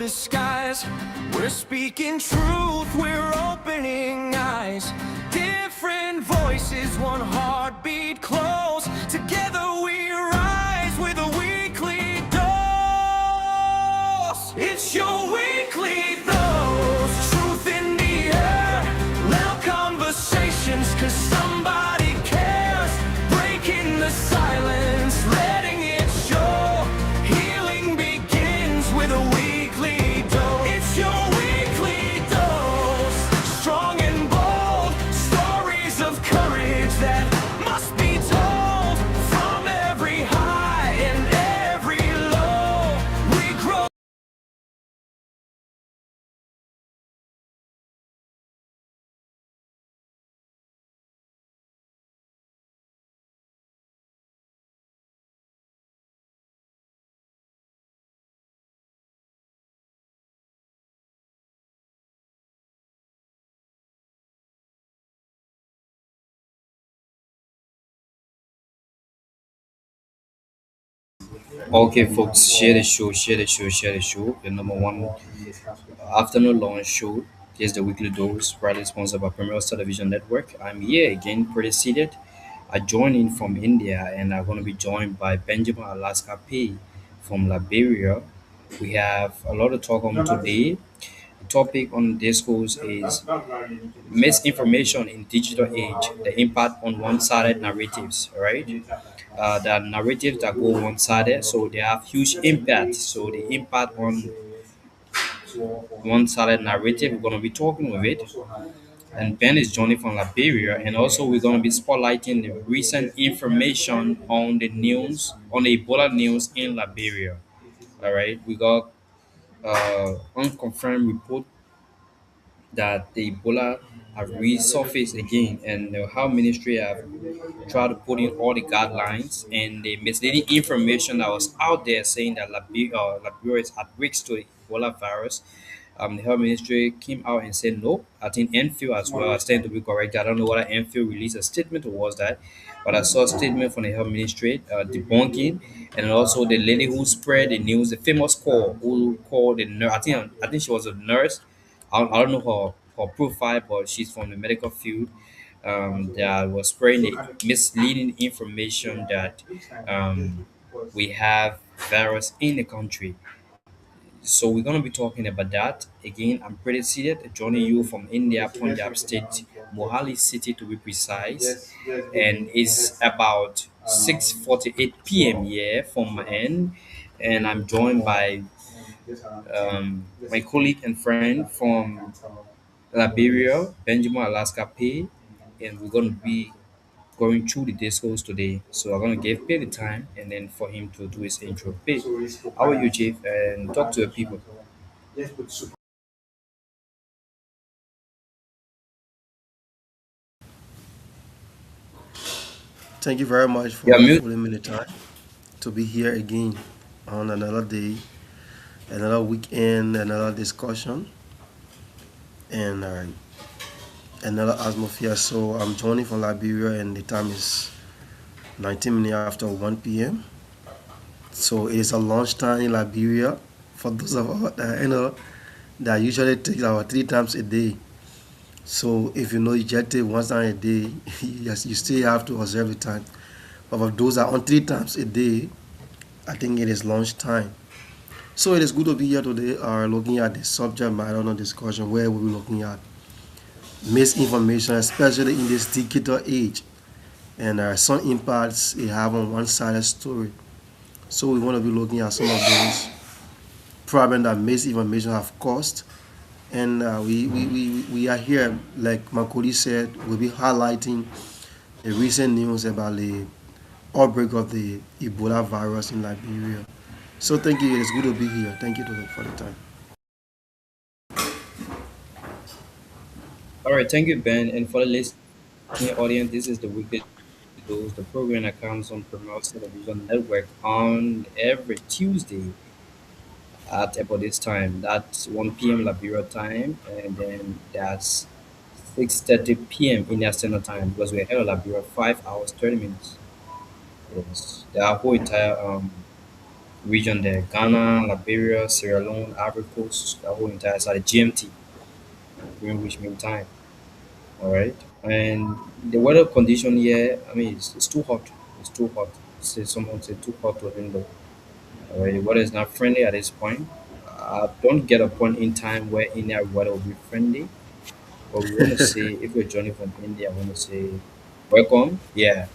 disguise. We're speaking truth, we're opening eyes. Different voices, one heartbeat close. Together we rise with a weekly dose. It's your weekly dose. Truth in the air. Loud conversations, 'cause somebody cares. Breaking the silence, letting it show. Healing begins with a weekly dose. It's your weekly dose. Strong and bold, stories of courage that must be told. From every high and every low, we grow. Okay, folks, share the show, share the show, share the show. The number one afternoon launch show. Here's the weekly dose, proudly sponsored by Premier Television Network. I'm here again, pretty seated. I joined in from India, and I'm going to be joined by Benjamin Alaska P from Liberia. We have a lot to talk on today. The topic on this course is misinformation in digital age, the impact on one-sided narratives, all right? The narratives that go one-sided, so they have huge impact. So the impact on one-sided narrative, we're gonna be talking with it. And Ben is joining from Liberia, and also we're gonna be spotlighting the recent information on the news, on the Ebola news in Liberia. All right, we got unconfirmed report that the Ebola have resurfaced again, and the health ministry have tried to put in all the guidelines and the misleading information that was out there saying that Liberia is at risk to the Ebola virus. The health ministry came out and said no. I think Enfield as well. I stand to be correct. I don't know whether Enfield released a statement towards that, but I saw a statement from the health ministry debunking, and also the lady who spread the news, the famous call who called the nurse. I think she was a nurse. I don't know her profile, but she's from the medical field. That was spreading the misleading information that we have virus in the country. So we're gonna be talking about that again. I'm pretty seated, joining you from India, Punjab State, Mohali City to be precise, and it's about 6:48 p.m. here from my end, and I'm joined by my colleague and friend from Liberia, Benjamin Alaska Pay, and we're gonna be going through the discourse today. So I'm gonna give Pay the time, and then for him to do his intro. Pay, how are you, Chief? And talk to the people. Thank you very much Yeah, for mute. affording me the time to be here again on another day, another weekend, another discussion, and another atmosphere. So I'm joining from Liberia, and the time is 19 minutes after 1 p.m. So it is a lunchtime in Liberia for those of us that that usually takes about 3 times a day. So if you know you just take 1 time a day, yes, you still have to observe the time. But for those that are on 3 times a day, I think it is lunchtime. So it is good to be here today, looking at the subject matter on discussion where we'll be looking at misinformation, especially in this digital age, and some impacts it have on one-sided story. So we want to be looking at some of those problems that misinformation have caused, and we are here, like Makodi said, we'll be highlighting the recent news about the outbreak of the Ebola virus in Liberia. So thank you. It's good to be here. Thank you for the time. All right, thank you, Ben. And for the listening audience, this is the weekly dose, the program that comes on Premier Television Network on every Tuesday at about this time. That's 1 p.m. Liberia time, and then that's 6:30 p.m. Indian Standard Time because we're here in Liberia 5 hours 30 minutes. Yes, the whole entire region there: Ghana, Liberia, Sierra Leone, Ivory Coast, the whole entire side, GMT, Greenwich Mean Time. All right, and the weather condition here, I mean, it's too hot. It's too hot. Say someone say too hot to handle. All right, the weather is not friendly at this point. I don't get a point in time where India weather will be friendly. But we want to say, if you're joining from India, I want to say welcome. Yeah,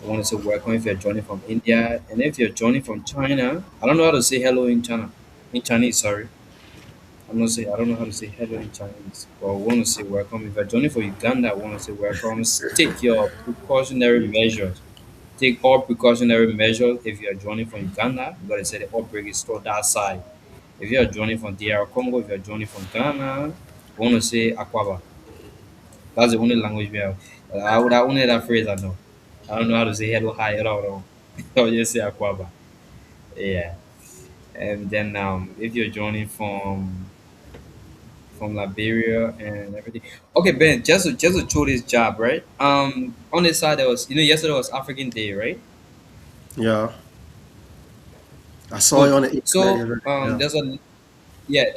I want to say welcome if you're joining from India, and if you're joining from China, I don't know how to say hello in China, in Chinese. Sorry, I don't know how to say hello in Chinese, but I want to say welcome. If you're joining from Uganda, I want to say welcome. Take your precautionary measures. Take all precautionary measures if you are joining from Uganda, because they say the outbreak is still that side. If you are joining from DR Congo, if you are joining from Ghana, I want to say Akwaba. That's the only language we have. I would have only that phrase I know. I don't know how to say hello, hi, hello. I'll just say Akwaba. Yeah. And then if you're joining from Liberia and everything. Okay, Ben, just to show this job, right? On this side there was, yesterday was African Day, right? Yeah, I saw it Good. on the internet. So Yeah.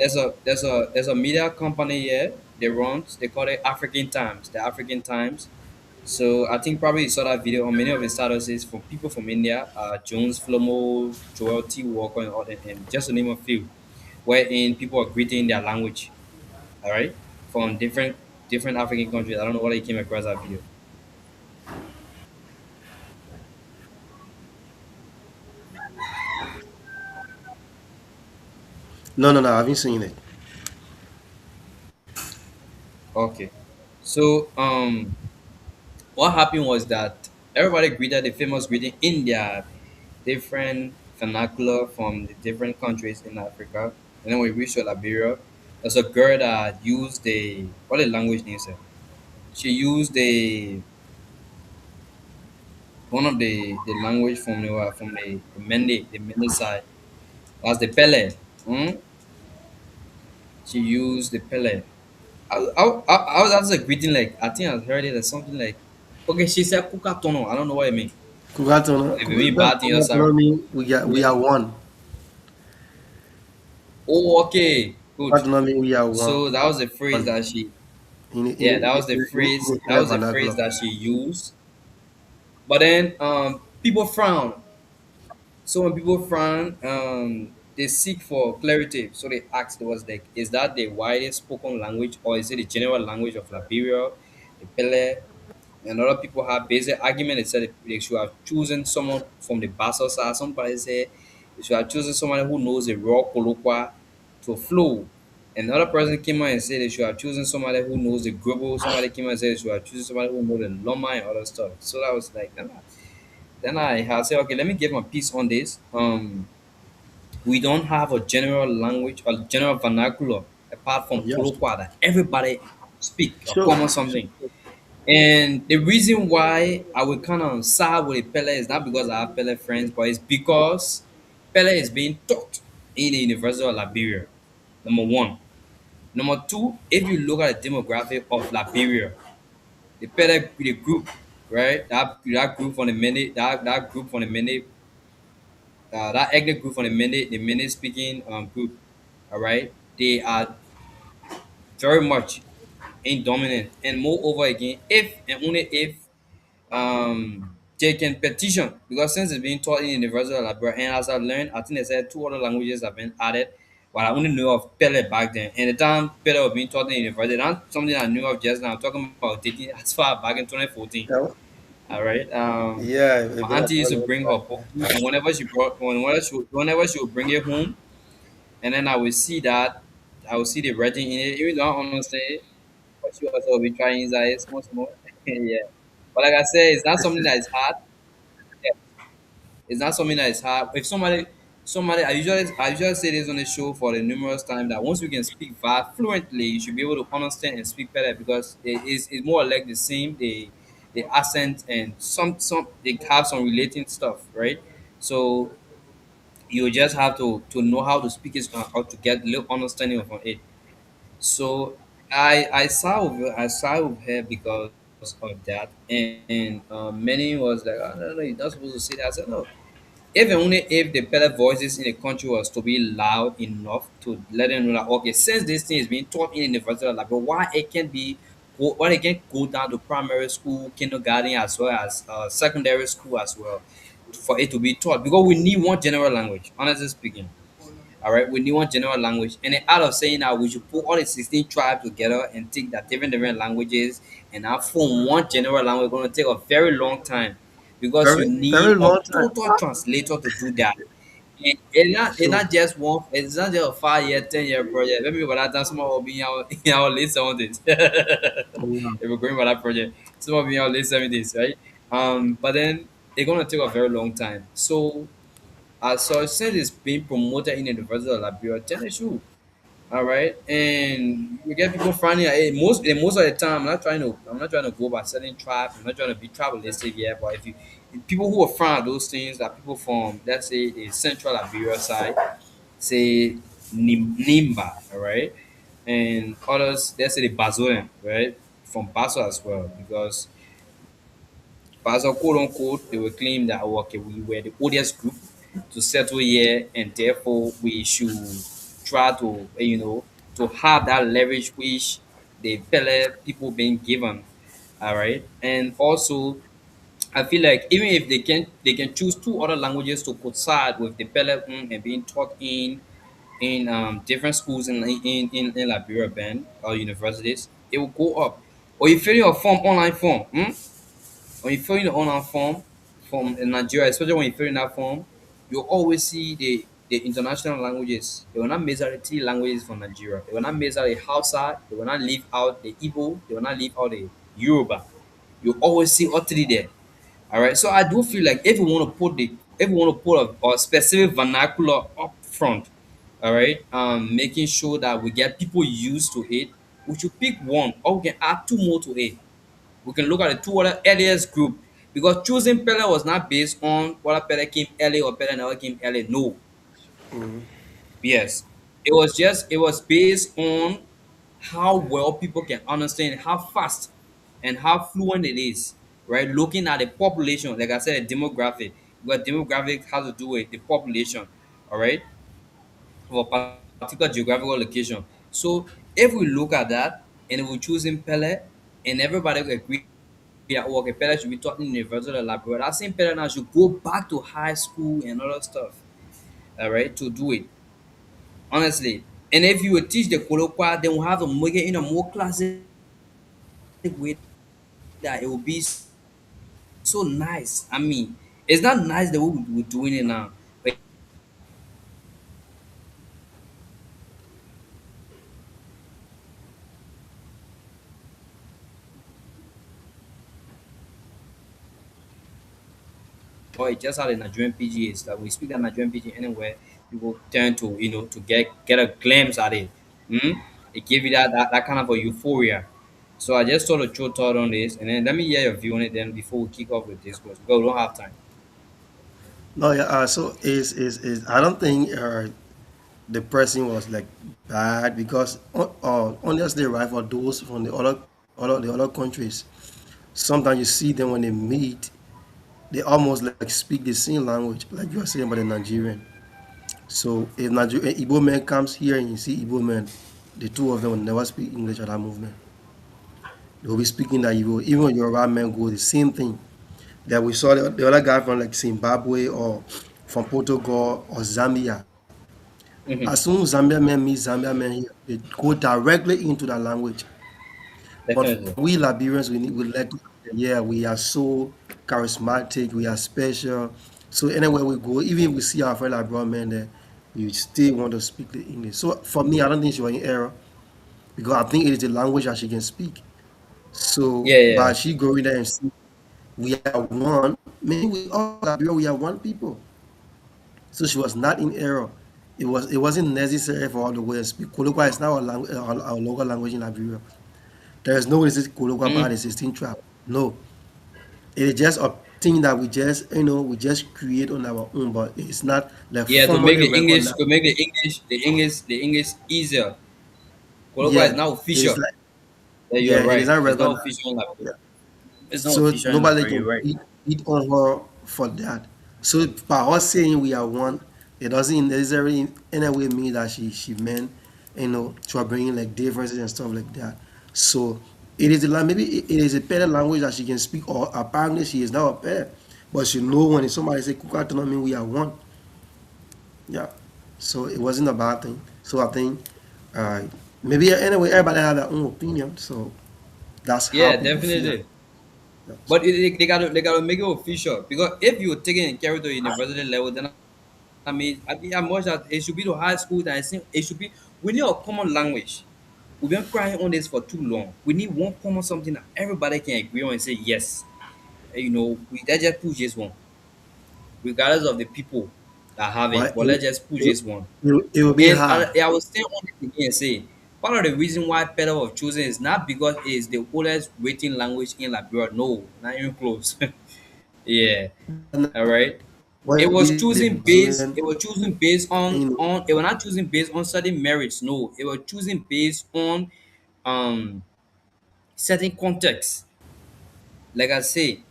there's a media company here. They call it African Times. The African Times. So I think probably you saw that video on many of his statuses from people from India, Jones Flomo, Joel T. Walker, and all that, and just to name a few, wherein people are greeting in their language, all right, from different African countries. I don't know whether you came across that video. No, no, no. I haven't seen it. Okay, so what happened was that everybody greeted the famous greeting in their different vernacular from the different countries in Africa. And then we reached to Liberia. There's a girl that used the what the language name is. She used the one of the language from the Mende side. That's the Pele. Mm? She used the Pele. That's a greeting like I think I heard it as something like okay, she said Kuka Tono. I don't know what it means. Kugatono, But if it mean bad thing, you're Kugatono sorry. mean we Yeah. are one. Oh, okay, good. Kugatono mean we are one. So that was the phrase One. that she In yeah, in in that the was the phrase vernacular. that she used. But then people frown. So when people frown, they seek for clarity. So they asked, was like, is that the widest spoken language or is it the general language of Liberia, the Pele? And other people have basic argument. They said they should have chosen someone from the Basel side. Somebody say they should have chosen someone who knows the raw colloqua to flow. Another person came out and said they should have chosen somebody who knows the gribble. Somebody came out and said they should have chosen somebody who knows the loma and other stuff. So that was like, then I had said, okay, let me give my piece on this. We don't have a general language or general vernacular apart from Yes. colloquia that everybody speak or Sure. common something. And the reason why I would kind of side with Pele is not because I have Pele friends, but it's because Pele is being taught in the University of Liberia. Number one. Number two, if you look at the demographic of Liberia, the Pele the group, right? That group from the Mende, that group from the Mende, that ethnic group from the Mende speaking group, all right, they are very much in dominant. And moreover again, if and only if they can petition because since it's being taught in University of Liberia, and as I learned, I think they said two other languages have been added. But I only knew of Pele back then. And the time Pele was being taught in university, not something I knew of just now. I'm talking about dating as far back in 2014. Yeah. All right. Yeah. My It been a auntie used to long bring her time. book, and whenever she would bring it home, and then I would see that, I would see the writing in it, even though I don't understand it, but she also will be trying inside small, small. Yeah. But like I said, it's not something that is hard. Yeah. It's not something that is hard. If somebody, I usually say this on the show for the numerous times that once you can speak VAR fluently, you should be able to understand and speak better because it's more or less the same. The accent and some they have some relating stuff, right? So you just have to know how to speak it or to get a little understanding of it. So I saw with her because of that, and many was like, I don't know, you're not supposed to say that. I said no. If and only if the pellet voices in the country was to be loud enough to let them know that okay, since this thing is being taught in universal lab, but why it can be why it can go down to primary school, kindergarten, as well as secondary school as well, for it to be taught because we need one general language. Honestly speaking, all right, we need one general language, and then out of saying that we should put all the 16 tribes together and take that different languages and now form one general language. Going to take a very long time because you Very, very need a long time. total translator to do that. And it's So not just one. It's not just a 5 year, 10 year project. Maybe by that time, someone will be in our in our late 70s. yeah. If we're going by that project, someone will be in our late 70s, right? But then it's gonna take a very long time. So so since it's being promoted in the University of Liberia, then it should. All right, and we get people finding most of the time. I'm not trying to go by certain tribes. I'm not trying to be tribalistic yet. But if people who are from those things are people from, let's say, the central Liberia side, say Nimba, all right, and others, let's say the Bazoan, right, from Bazo as well, because Bazo, quote unquote, they will claim that oh, okay, we were the oldest group to settle here, and therefore we should try to, to have that leverage which the Pele people being given. All right, and also I feel like even if they can choose two other languages to coincide with the Pele and being taught in different schools in Liberia band or universities, it will go up. Or you fill your form online form. When you fill in the online form from Nigeria, especially when you fill in that form, you always see the international languages. They will not measure the three languages from Nigeria. They will not measure the Hausa. They will not leave out the Igbo. They will not leave out the Yoruba. You always see all three there. All right. So I do feel like if we want to put a specific vernacular up front, all right, making sure that we get people used to it, we should pick one or we can add two more to it. We can look at the two other earliest group because choosing Pele was not based on whether Pele came early or Pele never came early. No, yes, it was based on how well people can understand, how fast and how fluent it is. Right, looking at the population, like I said, the demographic, because demographic has to do with the population. All right, of a particular geographical location. So if we look at that and if we choose in Pele and everybody will agree that oh, okay, Pele should be taught in university library, that same Pele now should go back to high school and other stuff. All right, to do it honestly. And if you would teach the colloquial, then we'll have to make it in a more classic way that it will be so nice. I mean, it's not nice the way we're doing it now. But or it's just how the Nigerian PG is. That we speak that Nigerian PG anywhere, people tend to to get a glimpse at it. Mm? It give you that kind of a euphoria. So I just thought to throw thought on this, and then let me hear your view on it. Then before we kick off with this, because we don't have time. No, yeah. So is I don't think the person was like bad because honestly, right, for those from the other countries, sometimes you see them when they meet, they almost like speak the same language, like you are saying about the Nigerian. So if Nigeria Igbo man comes here and you see Igbo man, the two of them will never speak English at that movement. They will be speaking that Igbo. Even when Yoruba men go, the same thing. That we saw the other guy from like Zimbabwe or from Portugal or Zambia. As Mm-hmm. soon as Zambia men meet Zambia men here, they go directly into that language. But for Definitely. we Liberians, we like, yeah, we are so charismatic, we are special. So anywhere we go, even if we see our friend Liberian men there, we still want to speak the English. So for me, I don't think she was in error because I think it is the language that she can speak. So Yeah, yeah. by she going there and see we are one, maybe we all Liberia, we are one people. So she was not in error. It wasn't necessary for all the way to speak. Kolokwa is now our local language in Liberia. There is no way to say Kolokwa Mm. by the 16 tribe. No. It is just a thing that we just we just create on our own, but it's not like Yeah, formally recognized. to make the English easier. Colloquial is Yeah. now It is official. like Yeah, you are yeah, it is right. not It's not recognized. official in Liberia. Yeah. It's not So official in nobody Liberia. can You're right. beat on her for that. So by her saying we are one, it doesn't necessarily in any way mean that she meant, she was bringing like differences and stuff like that. So it is maybe it is a better language that she can speak, or apparently she is now a better, but she know when somebody say Kuka do not mean we are one. Yeah. So it wasn't a bad thing. So I think uh, maybe anyway everybody had their own opinion. So that's how Yeah, people feel. definitely. Yeah. So But they gotta make it official because if you take it and carry to university level, then I mean, I'm much that it should be to high school. That I think it should be. We need a common language. We've been crying on this for too long. We need one common something that everybody can agree on and say yes. Let's just push this one, regardless of the people that have it. but But let's just push it, this one. it will be And hard. I will stay on it again and say part of the reason why Pedal was chosen is not because it is the oldest written language in Liberia. No, not even close. Yeah. All right. What will be the It was choosing based and, on it was not choosing based on certain merits. No, it was choosing based on um certain context. Like I say,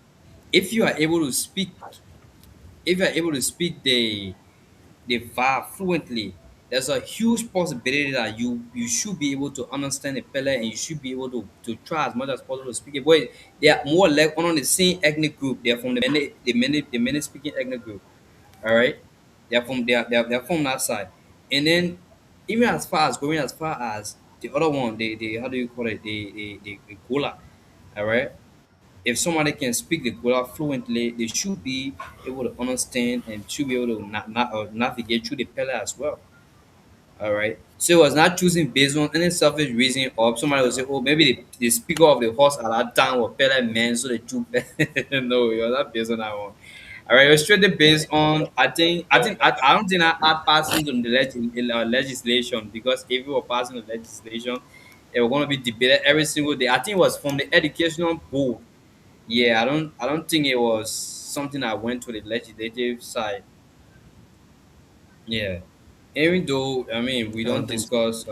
if you are able to speak if you are able to speak the verb fluently, there's a huge possibility that you should be able to understand the Pele and you should be able to try as much as possible to speak it. But they are more like on the same ethnic group. They are from the many speaking ethnic group. All right, they're from that side, and then even as far as going as far as the other one, the how do you call it, the Gola. All right, if somebody can speak the Gola fluently, they should be able to understand and should be able to navigate through the Pele as well. All right. So it was not choosing based on any selfish reason, or somebody will say, oh, maybe the speaker of the horse at that time was Pele man, so they choose. No, it was not based on that one. All right, it was strictly based on. I don't think I passed into the legislation because if we were passing the legislation, it was going to be debated every single day. I think it was from the educational board. Yeah, I don't think it was something that went to the legislative side. Yeah. Even though I mean we I don't don't think so. discuss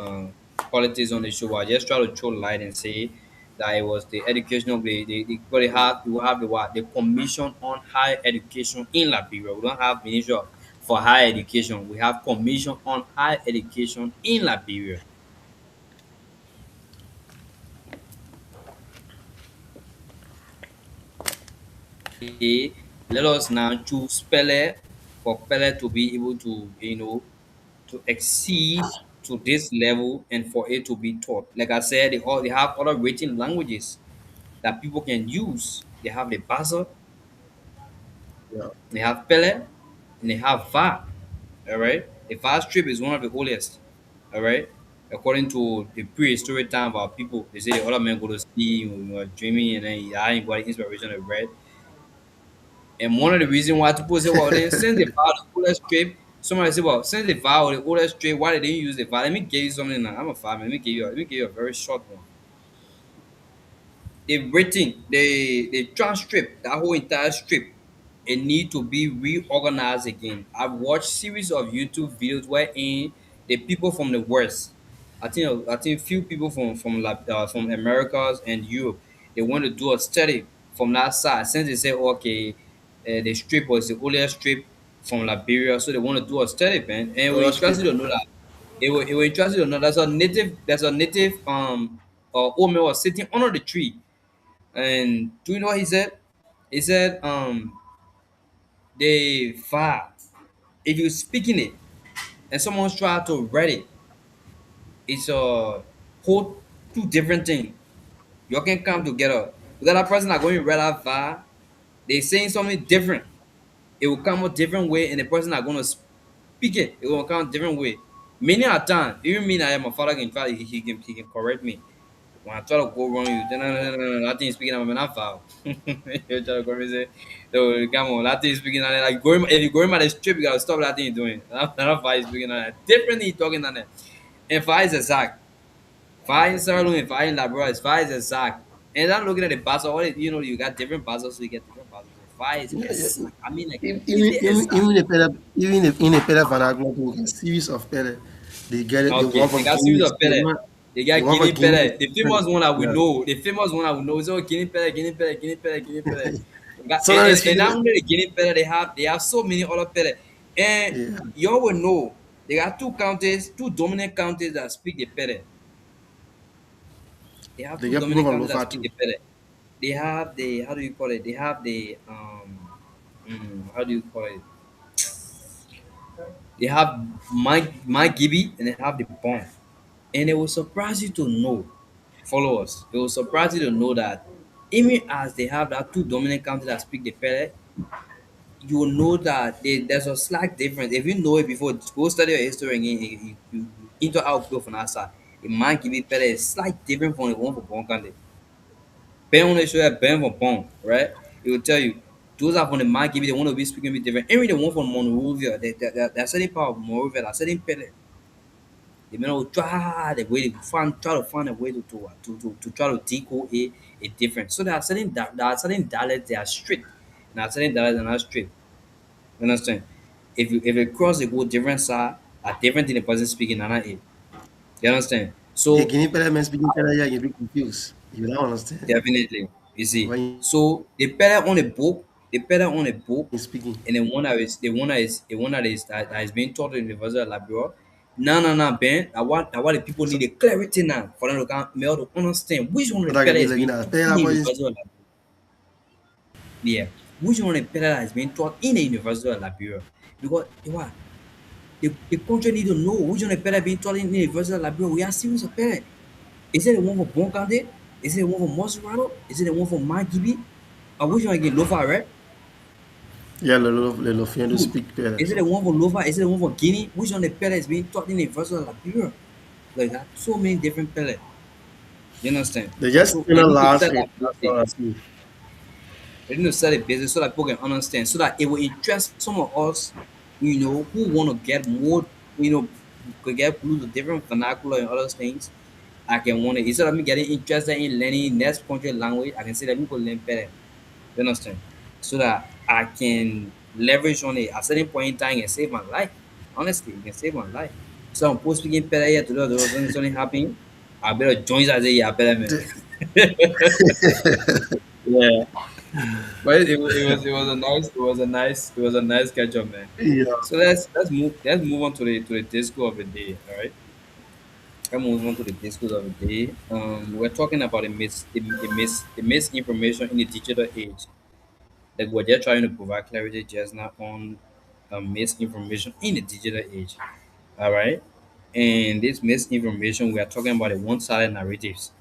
politics on the show, but I just try to throw light and say that it was the educational but they have we have the what the commission on higher education in Liberia. We don't have ministry for higher education. We have commission on higher education in Liberia. They let us now choose Pele for Pele to be able to to exceed to this level and for it to be taught. Like I said, they have other written languages that people can use. They have the Basa, Yeah. they have Pele, and they have Va. All right, the Va strip is one of the oldest. All right, according to the prehistoric time of our people, they say the other men go to sleep, you were dreaming, and then I ain't got the inspiration of bread. And one of the reasons why people say, well, then since the Va the oldest strip, somebody say, well, since the Va or the oldest strip, why did they use the Va? Let me give you something now. I'm a farmer. Let me give you a very short one. They transcript that whole entire strip. It need to be reorganized again. I've watched series of YouTube videos wherein the people from the West, I think few people from Americas and Europe, they want to do a study from that side since they say okay, the strip was the oldest strip from Liberia, so they want to do a study, man. And it So will that's interest true. you to know that it will interest you to know there's a native old man was sitting under the tree, and do you know what he said? He said, they far. If you're speaking it and someone's trying to read it, it's a whole two different things. You can come together. Because that person are going to read that far, they saying something different. It will come a different way, and the person are going to speak it. It will come a different way. Many a time, even me, my father can try. He can correct me. When I try to go wrong, you no, that thing is speaking. I'm not foul. You try to go and say, no, come on, that thing is speaking. Like going, if you going by the strip, you gotta stop that thing you're doing. Not foul is speaking on that. Differently talking on that. And fire is exact. Fire in Sierra Leone, fire in Liberia, fire is exact. And I'm looking at the buzzer. All you got different buzzers, so you get different buzzers. Fire is Yeah, yeah. exact. I mean, like Even completely exact. even if in a better vernacular, a series of better, they get it. They Okay, want they from got series Guinea. of Pele. They They got want for Guinea Guinea. Pele. The famous one that we Yeah. know. The famous one that we know is oh Guinea Pele, Guinea Pele, Guinea Pele, Guinea Pele. So now they're And speaking. not only the Guinea pele, they have so many other pele. And Yeah, you will know there are two counties, two dominant counties that speak the pele. They have they two get people dominant from counties that Lofa speak too. the pele. They have the how do you call it? They have the how do you call it? They have my Gibby and they have the bomb. And it will surprise you to know, followers. It will surprise you to know that even as they have that two dominant counties that speak the pele, you will know that there's a slight difference. If you know it before, go study your history and you into how people from outside. A man give it better is slight different from the one for Bon Kante. Ben only show that Ben for Bon, right? It will tell you those are from the man give it, they want to be speaking a bit different. Even the one from Monrovia, they're certain part of Monrovia, they're certain pele. The men will try the way try to find a way to try to decode a difference. So there are certain dialects they are strict. And there are certain dialects that are not strict. You understand? If you cross a go different side, a different thing the person speaking another it. You understand? Yeah, So Guinea Pele man speaking Pele, yeah, you be confused. You don't understand definitely, you see. when So the better on a book, the better on a book, you're speaking. and the one that is being taught in the University of Liberia. No, Ben. I want the people So need a clarity now for them to come be able to understand which one of the that can better be is like, you being know, taught Pele in la the voice. University of Liberia. Yeah, which one of the better that is being taught in the University of Liberia. Because what the country need to know which one is better being taught in the University of Liberia. We are serious about it. Is it the one for Bonkande? Is it the one for Monserrato? Is it the one for Magibi? Or which one again? Lofa, right? Yeah, le lo fiendo Good. speak Pele. Is it the one for Lofa? Is it the one for Guinea? Which one the pellet is being taught in the University of Liberia? Like that, so many different pellets. You understand? They just So in they a need to laugh set it. that That's basic. all I see. They need to set a basic so that people can understand, so that it will interest some of us, who want to get more, could get clues to different vernacular and other things. I can want to instead of me getting interested in learning next country language, I can say let me go learn better. You understand? So that I can leverage on it at a certain point in time and save my life. Honestly, it can save my life. So I'm post speaking better here to do something happening. I better join that say yeah better man. The- Yeah. But it was a nice catch up, man. yeah. So let's move on to the disco of the day. All right. Let's move on to the discourse of the day. We're talking about the misinformation in the digital age. Like we're just trying to provide clarity just now on misinformation in the digital age. All right. And this misinformation, we are talking about the one-sided narratives.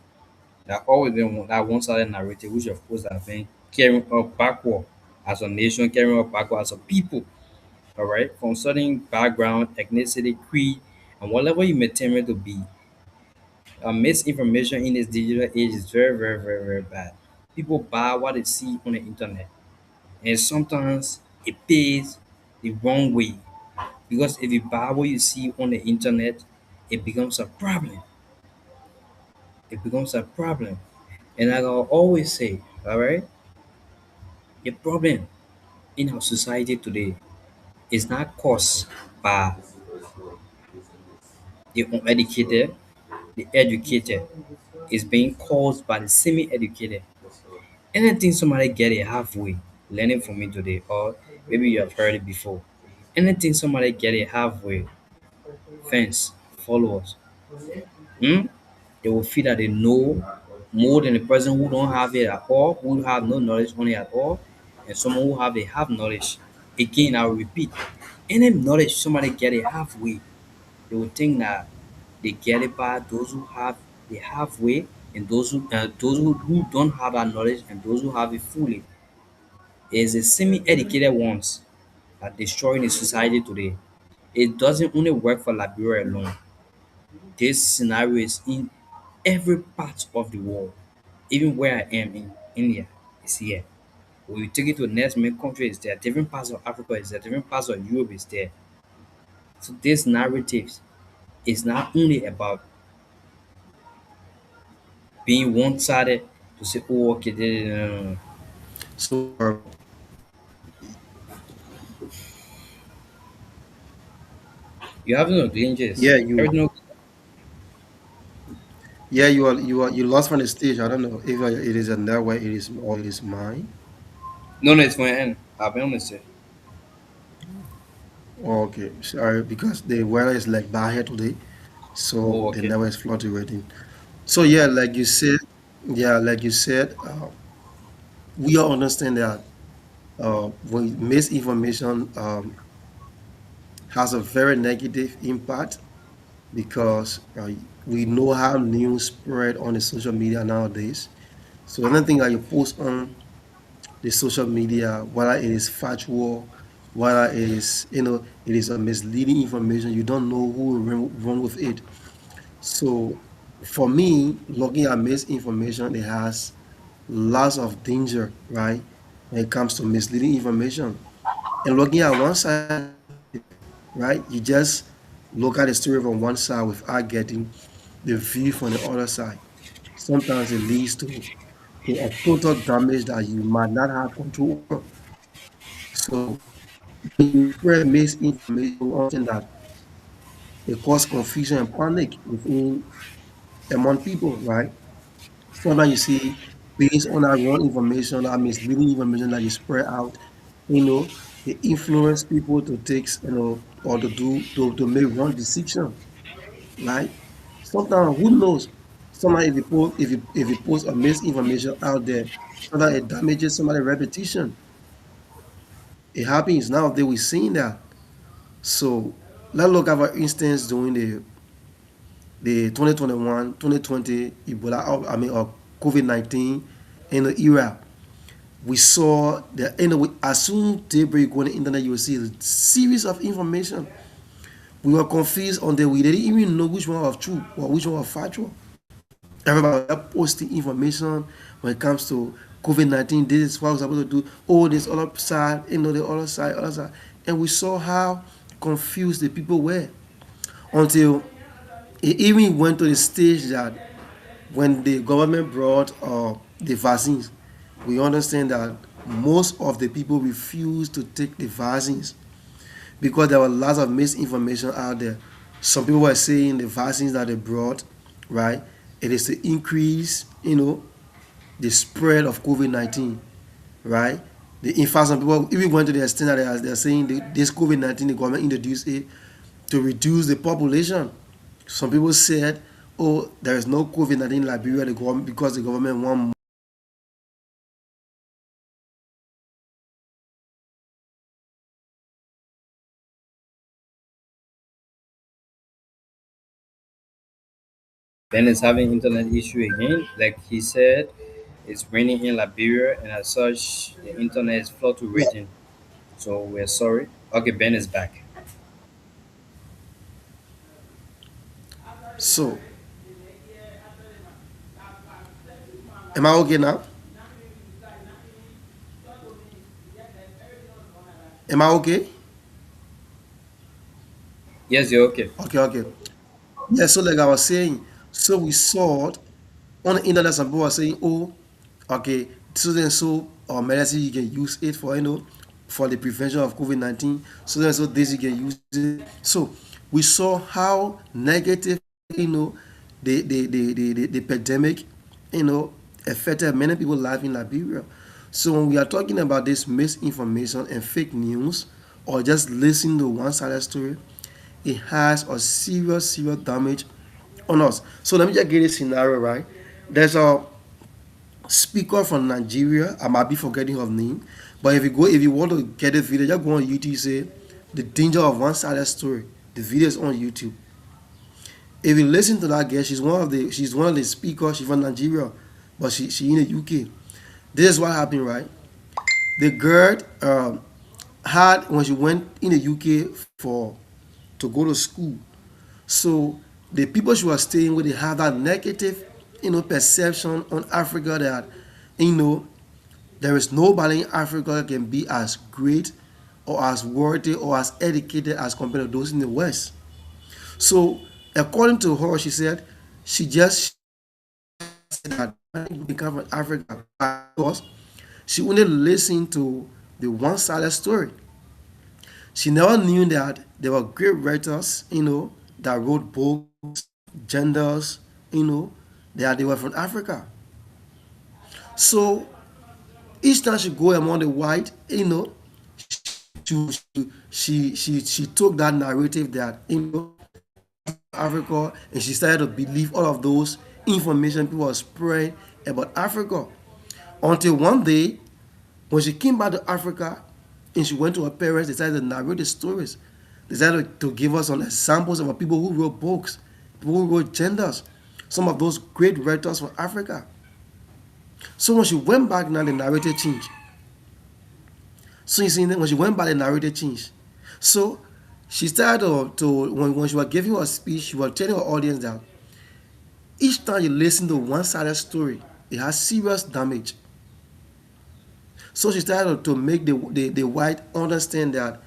That always been that one-sided narrative, which of course have been carrying us backward as a nation, carrying us backward as a people. All right, from certain background, ethnicity, creed, and whatever you may term it to be. Misinformation in this digital age is very, very, very, very bad. People buy what they see on the internet, and sometimes it pays the wrong way. Because if you buy what you see on the internet, it becomes a problem. It becomes a problem. And like I always say, all right, the problem in our society today is not caused by the uneducated, the educated. It's being caused by the semi-educated. Anything somebody get it halfway, learning from me today, or maybe you have heard it before. Anything somebody get it halfway, fans, followers, hmm? They will feel that they know more than the person who don't have it at all, who have no knowledge on it at all, and someone who have they have knowledge. Again, I will repeat, any knowledge somebody get it halfway, they will think that they get it by those who have the halfway and those who don't have that knowledge and those who have it fully. Is the semi-educated ones that destroying the society today. It doesn't only work for Liberia alone. This scenario is in every part of the world. Even where I am in India, it's here. When you take it to the next main country, it's there. Different parts of Africa is there. Different parts of Europe is there. So this narrative is not only about being one-sided to say, oh, okay, no. So You have no glitches. yeah, you Everything okay. yeah you lost from the stage. I don't know if it is in that way. It is or it is mine. No, no, it's going to end. I'll be honest. Oh, okay, sorry, because the weather is like bad here today, so Oh, the okay. network is fluctuating. So yeah, like you said, yeah, like you said, we all understand that when misinformation has a very negative impact because we know how news spread on the social media nowadays. So anything that you post on the social media, whether it is factual, whether it is it is a misleading information, you don't know who will run with it. So for me, looking at misinformation, it has lots of danger, right? When it comes to misleading information. And looking at one side, right? You just look at the story from one side without getting the view from the other side. Sometimes it leads to a total damage that you might not have control over. So when you spread misinformation, we understand that it causes confusion and panic within among people, right? Sometimes you see based on that wrong information, that misleading information that you spread out, it influence people to take, or to do to make wrong decision, right? Sometimes who knows? Sometimes if you post a misinformation out there, sometimes it damages somebody's reputation. It happens nowadays. We're seeing that. So let's look at for instance during the 2021, 2020 Ebola, or COVID-19 in the era. We saw that as soon they break on the internet, you will see a series of information. We were confused on that. We didn't even know which one was true or which one was factual. Everybody was posting information when it comes to COVID-19. This is what we're supposed to do. Oh, this other side, the other side, other side. And we saw how confused the people were until it even went to the stage that when the government brought the vaccines, we understand that most of the people refused to take the vaccines because there were lots of misinformation out there. Some people were saying the vaccines that they brought, right, it is to increase, the spread of COVID-19, right? In fact, some people even went to the extent that they're saying this COVID-19, the government introduced it to reduce the population. Some people said, oh, there is no COVID-19 in Liberia because the government want. Ben is having internet issue again. Like he said, it's raining in Liberia, and as such, the internet is Yeah. fluctuating. So we're sorry. Okay, Ben is back. So, am I okay now? Am I okay? Yes, you're okay. Okay, okay. Yeah, so like I was saying, so we saw it on the internet. Some people were saying, oh, okay, so then so or medicine you can use it for for the prevention of COVID-19. So then so this you can use it. So we saw how negative the pandemic affected many people life in Liberia. So when we are talking about this misinformation and fake news or just listening to one-sided story, it has a serious damage on us. So let me just give a scenario, right? There's a speaker from Nigeria. I might be forgetting her name, but if you want to get the video, just go on YouTube. Say the danger of one-sided story. The video is on YouTube. If you listen to that girl, she's one of the speakers. She's from Nigeria, but she in the UK. This is what happened, right? The girl had when she went in the UK for to go to school. So the people she was staying with, they have that negative, perception on Africa that, you know, there is nobody in Africa that can be as great or as worthy or as educated as compared to those in the West. So according to her, she said she just said that they come from Africa because she only listened to the one-sided story. She never knew that there were great writers, that wrote books, genders, that they were from Africa. So Each time she go among the white, she took that narrative that Africa, and she started to believe all of those information people were spreading about Africa. Until one day, when she came back to Africa and she went to her parents, they decided to narrate the stories. They decided to give us some examples of people who wrote books, people who wrote genders, some of those great writers from Africa. So when she went back now, the narrative changed. So you see, when she went back, the narrative changed. So she started when she was giving her speech, she was telling her audience that each time you listen to one-sided story, it has serious damage. So she started to make the white understand that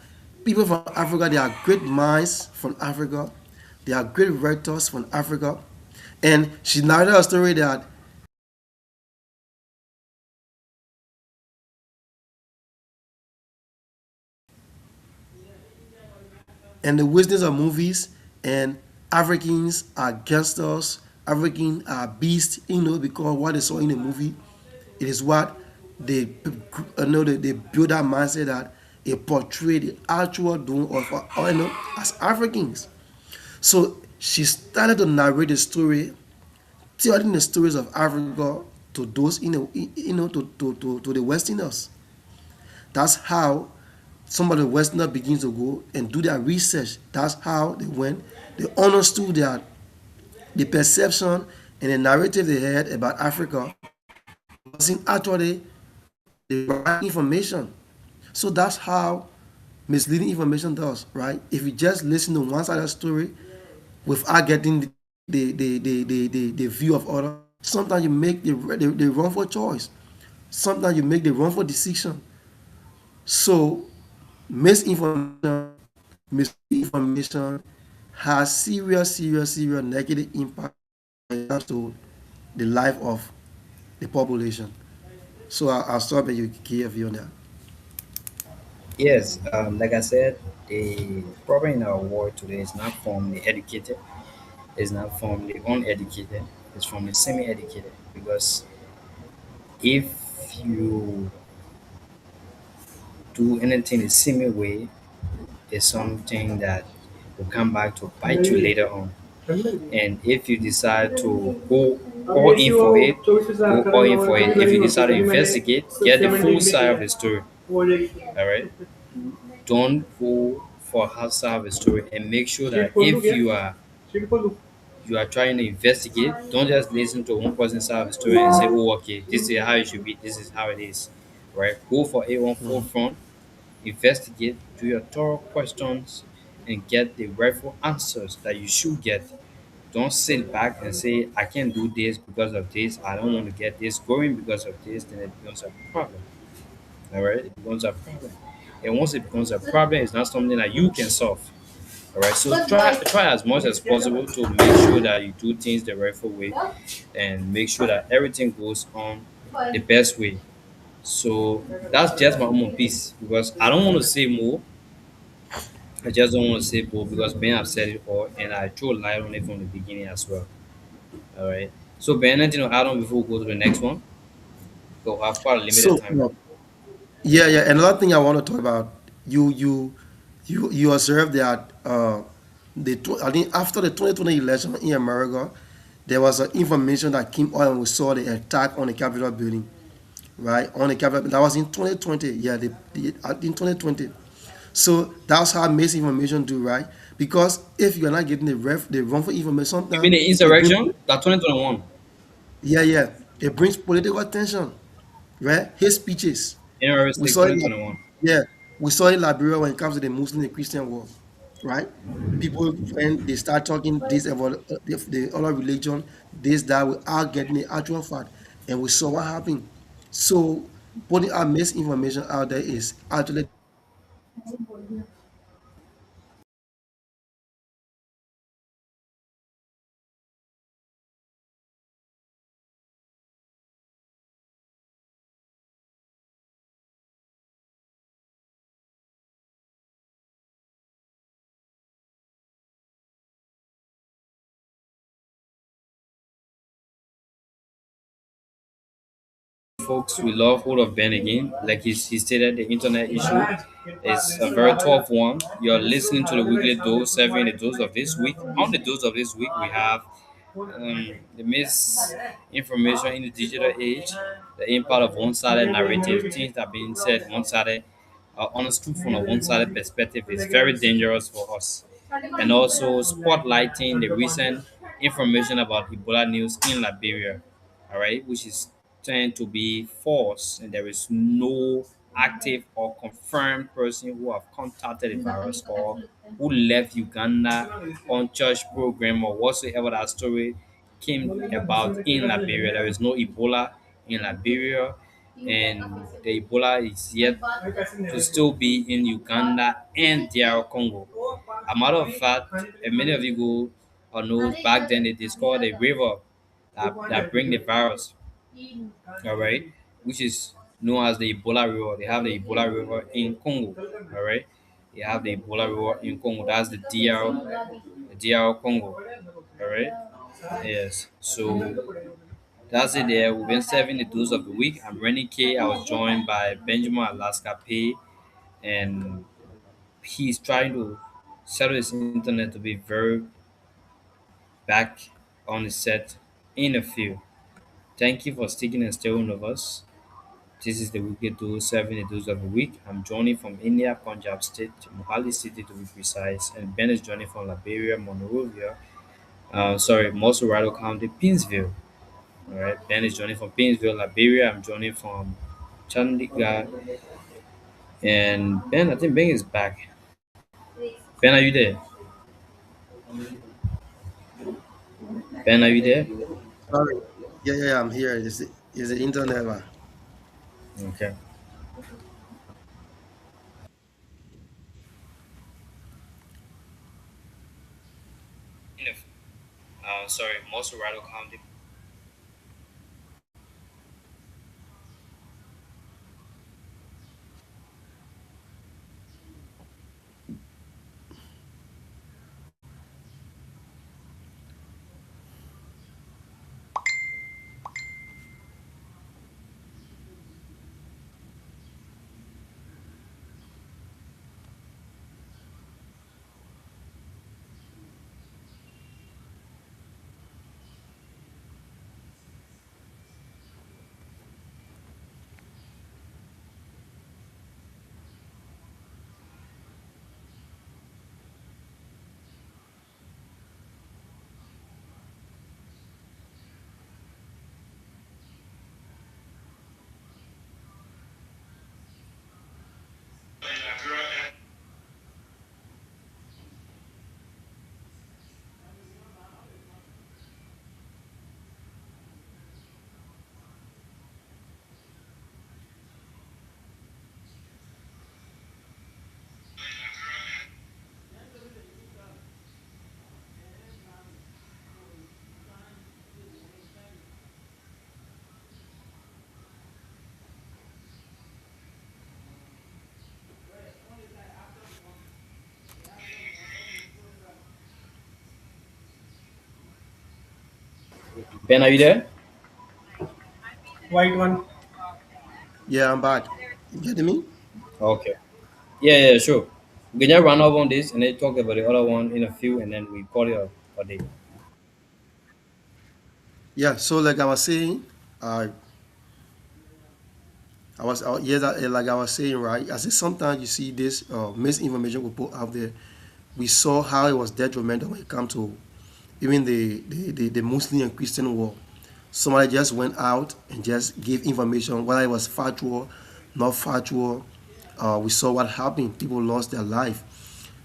people from Africa, they are great minds from Africa, they are great writers from Africa. And she narrated a story that and the wisdoms of movies and Africans are gangsters, Africans are beasts, because what they saw in the movie, it is what they they build that mindset that it portray the actual doing of as Africans. So she started to narrate the story, telling the stories of Africa to those to the Westerners. That's how some of the Westerners begin to go and do their research. That's how they went. They understood that the perception and the narrative they had about Africa wasn't actually the right information. So that's how misleading information does, right? If you just listen to one side of the story without getting the view of others, sometimes you make the wrongful choice. Sometimes you make the wrongful decision. So misinformation, misinformation has serious negative impact when it comes to the life of the population. So I'll stop and you give you on that. Yes, like I said, the problem in our world today is not from the educated, it's not from the uneducated, it's from the semi-educated. Because if you do anything the semi way, it's something that will come back to bite you later on. And if you decide to go all in for it, go all in for it. If you decide to investigate, get the full side of the story. All right. Don't go for half side of the story, and make sure that if you are trying to investigate, don't just listen to one person's side of the story and say, "Oh, okay, this is how it should be. This is how it is." Right? Go for it on full front. Investigate, do your thorough questions, and get the rightful answers that you should get. Don't sit back and say, I can't do this because of this. I don't want to get this going because of this. Then it becomes a problem. All right? It becomes a problem. And once it becomes a problem, it's not something that you can solve. All right? So try as much as possible to make sure that you do things the rightful way and make sure that everything goes on the best way. So that's just my own piece because I don't want to say more. I just don't want to say more because Ben have said it all and I threw light on it from the beginning as well. All right. So, Ben, anything to add on before we go to the next one? Go have quite a limited So time. yeah. Another thing I want to talk about, you observe that I think after the 2020 election in America, there was information that came out and we saw the attack on the Capitol building, right? On the Capitol, that was in 2020. Yeah, in 2020. So that's how misinformation do, right? Because if you are not getting the wrongful information, You mean sometimes the it brings insurrection? That 2021 yeah, it brings political attention, right? Hate speeches. January We 6, saw it, 2021. yeah, we saw in Liberia when it comes to the Muslim and Christian war, right? People when they start talking this about the other religion, this that without getting the actual fact, and we saw what happened. So putting our misinformation out there is actually folks, we love hold of Ben again. Like he stated, the internet issue is a very tough one. You're listening to the weekly dose, serving the dose of this week. On the dose of this week, we have the misinformation in the digital age, the impact of one-sided narrative, things that are being said one-sided, understood from a one-sided perspective is very dangerous for us. And also spotlighting the recent information about Ebola news in Liberia, all right, which is tend to be false, and there is no active or confirmed person who have contacted the virus or who left Uganda on church program or whatsoever that story came about in Liberia. There is no Ebola in Liberia, and the Ebola is yet to still be in Uganda and DR Congo. A matter of fact, and many of you go or know back then they discovered a river that bring the virus, all right, which is known as the Ebola River. They have the Ebola River in Congo, all right. They have the Ebola River in Congo. That's the DR Congo, all right. Yes. So that's it. There, we've been serving the dose of the week. I'm Rennie K. I was joined by Benjamin Alaska Pay, and he's trying to settle his internet to be very back on the set in a few. Thank you for sticking and staying with us. This is the weekly dose, serving the dose of the week. I'm joining from India, Punjab State, Mohali City to be precise, and Ben is joining from Liberia, Monrovia. Mosurado County, Pinsville. All right, Ben is joining from Pinsville, Liberia. I'm joining from Chandigarh, and Ben, I think Ben is back. Ben, are you there? Ben, are you there? Sorry. Yeah, I'm here. Is the internet? Okay. Mosurado County. Ben, are you there? White one. Yeah, I'm back. You getting me? Okay. Yeah, sure. We can just run over on this and then talk about the other one in a few, and then we call it a day. Yeah. So like I was saying, yes, like I was saying, right? I said sometimes you see this misinformation we put out there. We saw how it was detrimental when it comes to even the Muslim and Christian war. Somebody just went out and just gave information, whether it was factual, not factual. We saw what happened. People lost their life.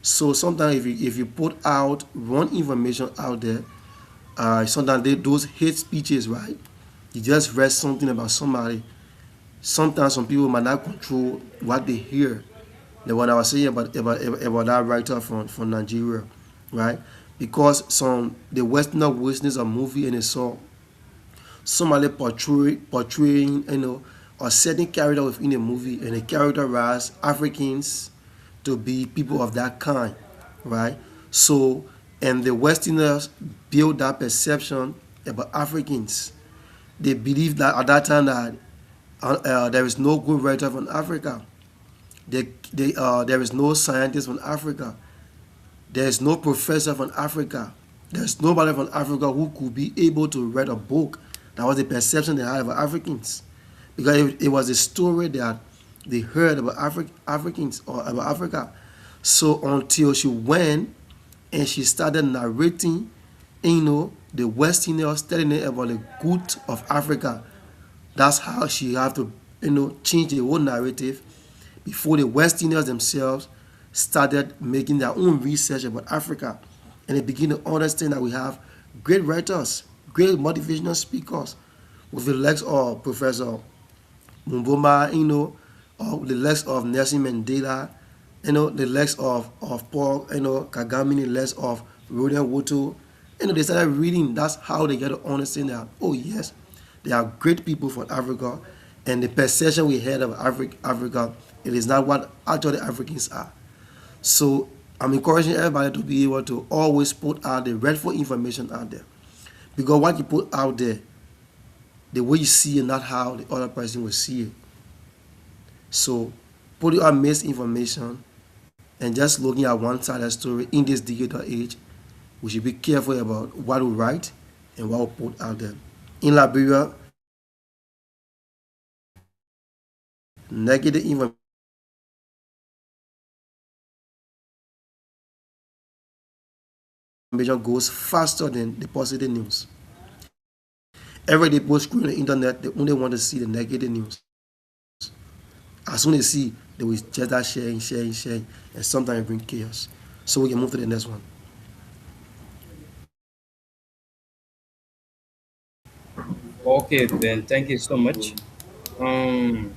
So sometimes if you put out wrong information out there, sometimes those hate speeches, right? You just read something about somebody. Sometimes some people might not control what they hear. The one I was saying about that writer from Nigeria, right? Because the Westerner witnessed a movie and they saw somebody portraying a certain character within a movie, and the characterized Africans to be people of that kind, right? So, and the Westerners build that perception about Africans. They believe that at that time that There is no good writer from Africa. There is no scientist from Africa. There is no professor from Africa. There's nobody from Africa who could be able to write a book. That was the perception they had of Africans. Because it was a story that they heard about Africans or about Africa. So until she went and she started narrating, the Westerners telling her about the good of Africa, that's how she have to, change the whole narrative before the Westerners themselves started making their own research about Africa. And they begin to understand that we have great writers, great motivational speakers, with the likes of Professor Mumboma, or the likes of Nelson Mandela, the likes of Paul, Kagame, the likes of Rodan Woto. They started reading. That's how they get to understand that, oh yes, they are great people from Africa, and the perception we had of Africa, it is not what actually Africans are. So I'm encouraging everybody to be able to always put out the rightful information out there. Because what you put out there, the way you see it, not how the other person will see it. So putting out misinformation and just looking at one side of the story in this digital age, we should be careful about what we write and what we put out there. In Liberia, negative information goes faster than the positive news. Every day people scroll on the internet, they only want to see the negative news. As soon as they see, they will just start sharing, and sometimes it brings chaos. So we can move to the next one. Okay, Ben, thank you so much. Um,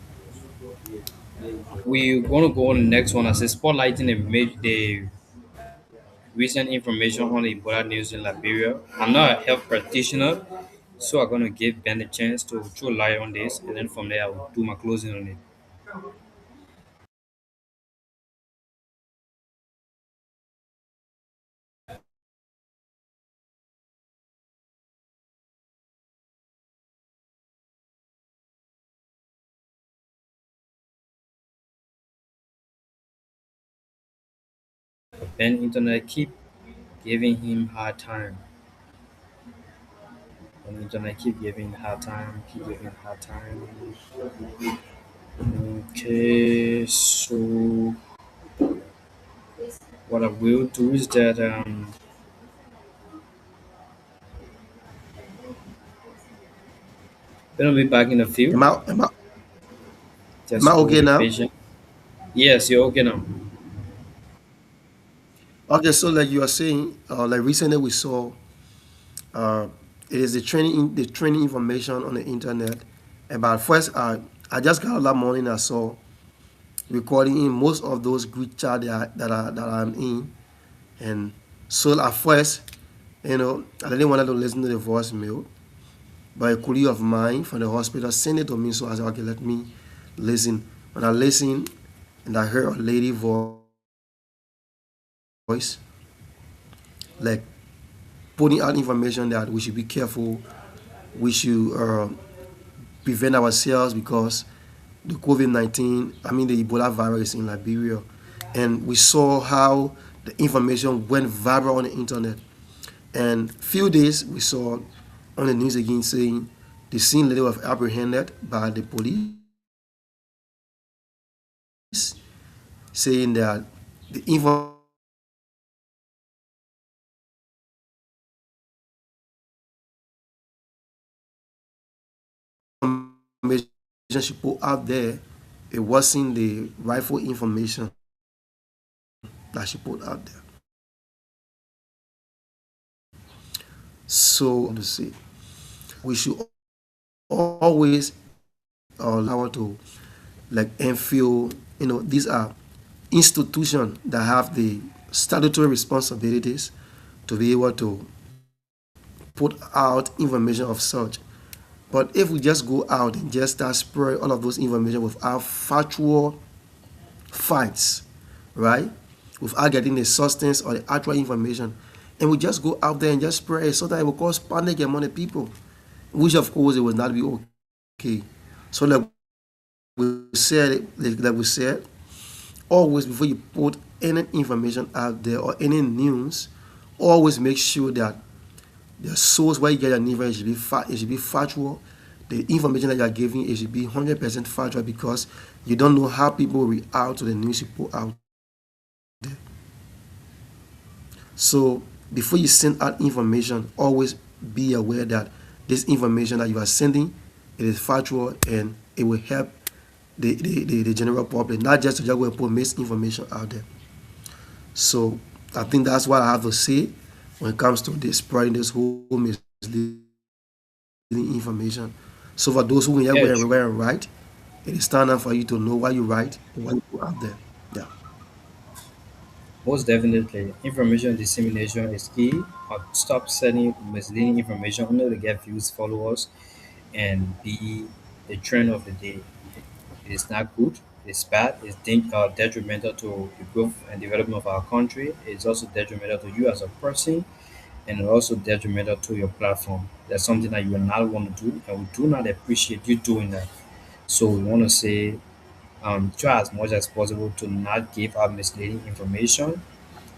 we're gonna go on the next one as a spotlighting the recent information on the Ebola news in Liberia. I'm not a health practitioner, so I'm gonna give Ben a chance to throw light on this, and then from there I'll do my closing on it. Ben, internet keep giving him hard time. And internet keep giving hard time, keep giving hard time. Okay, so what I will do is that Ben will be back in a few. Am I, am I, am I Just hold okay the now? patient. Yes, you're okay now. Okay, so like you are saying, like recently we saw, uh, it is the training information on the internet. About first, I just got up that morning. I saw recording in most of those group chat that I'm in, and so at first, I didn't want to listen to the voicemail, but a colleague of mine from the hospital sent it to me. So I said, okay, let me listen. When I listened, and I heard a lady voice, like putting out information that we should be careful, we should prevent ourselves because the COVID-19, I mean the Ebola virus in Liberia, and we saw how the information went viral on the internet. And few days we saw on the news again saying the scene lady was apprehended by the police, saying that the information she put out there, it wasn't the rightful information that she put out there. So to say, we should always allow to like infill. These are institutions that have the statutory responsibilities to be able to put out information of such. But if we just go out and just start spreading all of those information without factual facts, right? Without getting the substance or the actual information, and we just go out there and just spread it, so that it will cause panic among the people, which of course it will not be okay. So like like we said, always before you put any information out there or any news, always make sure that the source where you get your news should be it should be factual. The information that you are giving it should be 100% factual because you don't know how people react to the news you put out there. So before you send out information, always be aware that this information that you are sending it is factual and it will help the general public, not just to just go and put misinformation out there. So I think that's what I have to say when it comes to this spreading this whole misleading information. So for those who hear Yes, where and write, it is time now for you to know what you write and what you put out there. Yeah. most definitely. Information dissemination is key. Stop sending misleading information only to get views, followers, and be the trend of the day. It is not good. It's bad. It's detrimental to the growth and development of our country. It's also detrimental to you as a person, and also detrimental to your platform. That's something that you will not want to do, and we do not appreciate you doing that. So we want to say, try as much as possible to not give out misleading information.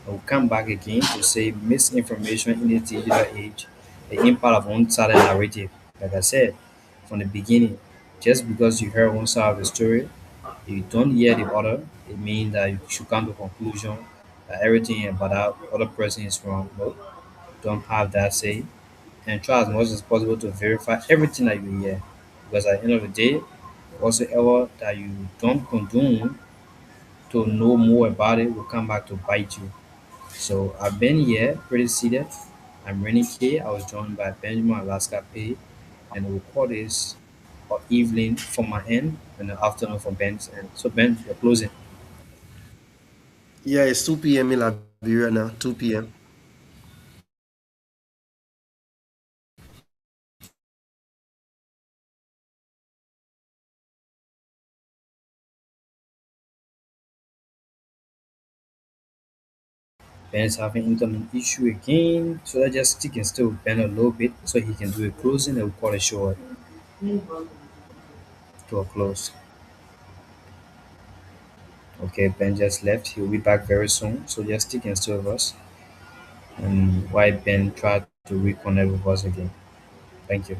We'll come back again to say misinformation in the digital age, the impact of one-sided narrative. Like I said from the beginning, just because you heard one side of the story, if you don't hear the other, it means that you should come to a conclusion that everything about that other person is wrong. No, don't have that say, and try as much as possible to verify everything that you hear. Because at the end of the day, whatsoever that you don't condone to know more about it will come back to bite you. So I've been here pretty seated. I'm Rennie K. I was joined by Benjamin Alaska Pay, and we'll call this for evening from my end and the afternoon from Ben's end. So Ben, you're closing. Yeah, it's 2 p.m. in Liberia now. 2 p.m. Ben's having internet issue again. So let's just stick and still with Ben a little bit so he can do a closing and we'll call it short to a close. Okay, Ben just left. He'll be back very soon. So just stick and stay with us. And while Ben tried to reconnect with us again. Thank you.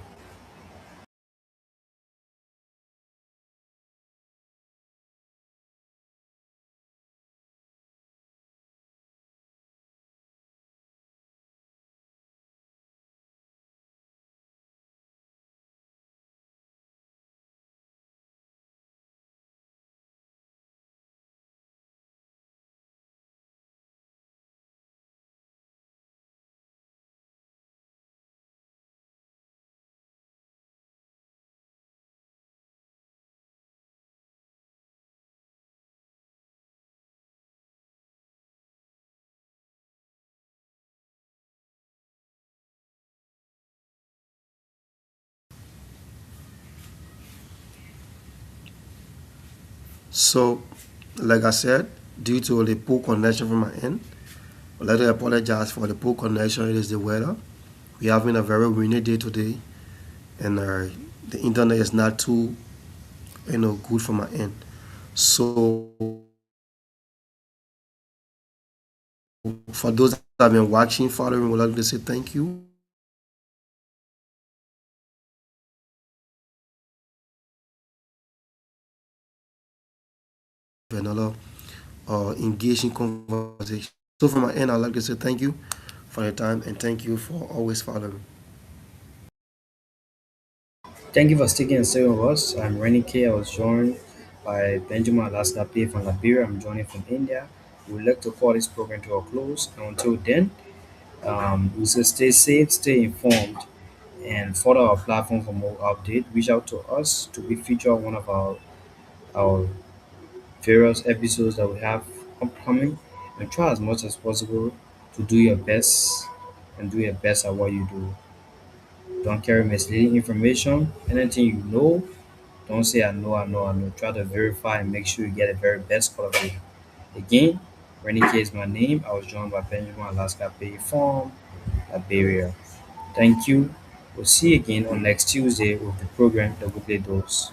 So, like I said, due to the poor connection from my end, I'd like to apologize for the poor connection. It is the weather. We're having a very rainy day today, and the internet is not too, good for my end. So, for those that have been watching, following, we'd like to say thank you for another engaging conversation. So, from my end, I'd like to say thank you for your time and thank you for always following. Thank you for sticking and staying with us. I'm Rennie K. I was joined by Benjamin Alaska P from Liberia. I'm joining from India. We'd like to call this program to a close. And until then, we say stay safe, stay informed, and follow our platform for more update. Reach out to us to be featured on one of our various episodes that we have upcoming, and try as much as possible to do your best and do your best at what you do. Don't carry misleading information. Anything you know, don't say I know, I know, I know. Try to verify and make sure you get the very best out of it. Again, Rennie K is my name. I was joined by Benjamin Alaska Pay from Liberia. Thank you. We'll see you again on next Tuesday with the program that will play those.